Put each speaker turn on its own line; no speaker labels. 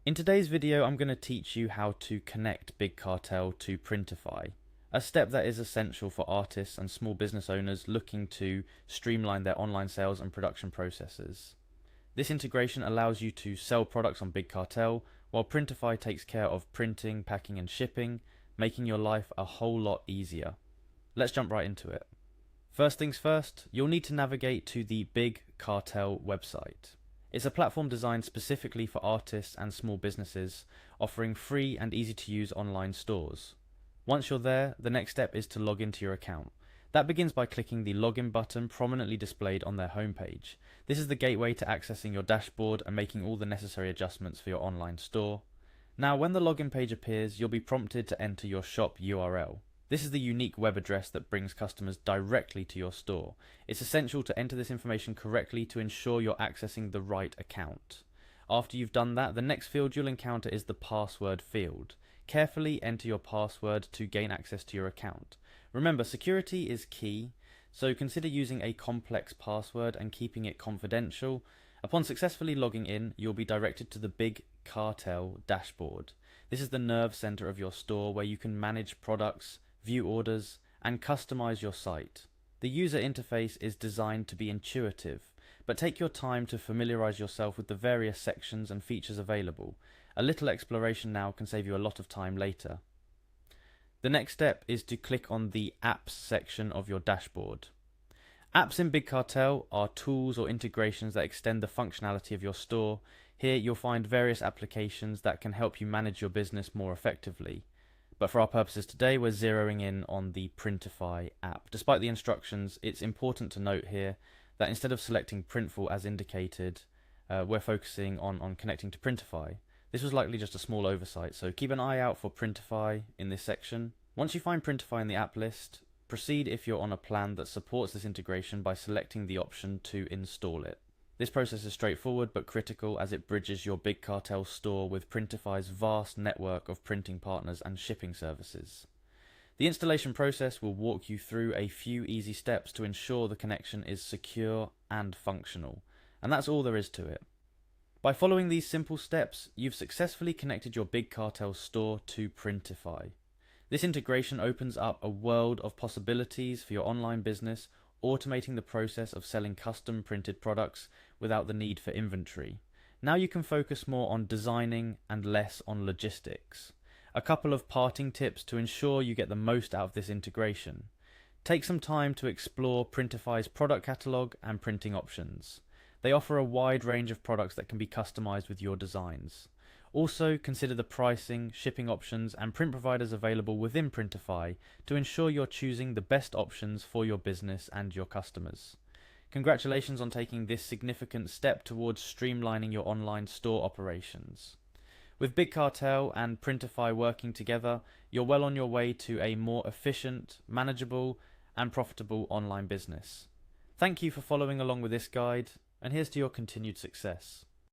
In today's video, I'm going to teach you how to connect Big Cartel to Printify, a step that is essential for artists and small business owners looking to streamline their online sales and production processes. This integration allows you to sell products on Big Cartel, while Printify takes care of printing, packing and shipping, making your life a whole lot easier. Let's jump right into it. First things first, you'll need to navigate to the Big Cartel website. It's a platform designed specifically for artists and small businesses, offering free and easy to use online stores. Once you're there, the next step is to log into your account. That begins by clicking the login button prominently displayed on their homepage. This is the gateway to accessing your dashboard and making all the necessary adjustments for your online store. Now, when the login page appears, you'll be prompted to enter your shop URL. This is the unique web address that brings customers directly to your store. It's essential to enter this information correctly to ensure you're accessing the right account. After you've done that, the next field you'll encounter is the password field. Carefully enter your password to gain access to your account. Remember, security is key, so consider using a complex password and keeping it confidential. Upon successfully logging in, you'll be directed to the Big Cartel dashboard. This is the nerve center of your store where you can manage products, view orders, and customize your site. The user interface is designed to be intuitive, but take your time to familiarize yourself with the various sections and features available. A little exploration now can save you a lot of time later. The next step is to click on the Apps section of your dashboard. Apps in Big Cartel are tools or integrations that extend the functionality of your store. Here you'll find various applications that can help you manage your business more effectively. But for our purposes today, we're zeroing in on the Printify app. Despite the instructions, it's important to note here that instead of selecting Printful as indicated, we're focusing on connecting to Printify. This was likely just a small oversight, so keep an eye out for Printify in this section. Once you find Printify in the app list, proceed if you're on a plan that supports this integration by selecting the option to install it. This process is straightforward but critical as it bridges your Big Cartel store with Printify's vast network of printing partners and shipping services. The installation process will walk you through a few easy steps to ensure the connection is secure and functional, and that's all there is to it. By following these simple steps, you've successfully connected your Big Cartel store to Printify. This integration opens up a world of possibilities for your online business, automating the process of selling custom printed products without the need for inventory. Now you can focus more on designing and less on logistics. A couple of parting tips to ensure you get the most out of this integration. Take some time to explore Printify's product catalog and printing options. They offer a wide range of products that can be customized with your designs. Also, consider the pricing, shipping options, and print providers available within Printify to ensure you're choosing the best options for your business and your customers. Congratulations on taking this significant step towards streamlining your online store operations. With Big Cartel and Printify working together, you're well on your way to a more efficient, manageable, and profitable online business. Thank you for following along with this guide, and here's to your continued success.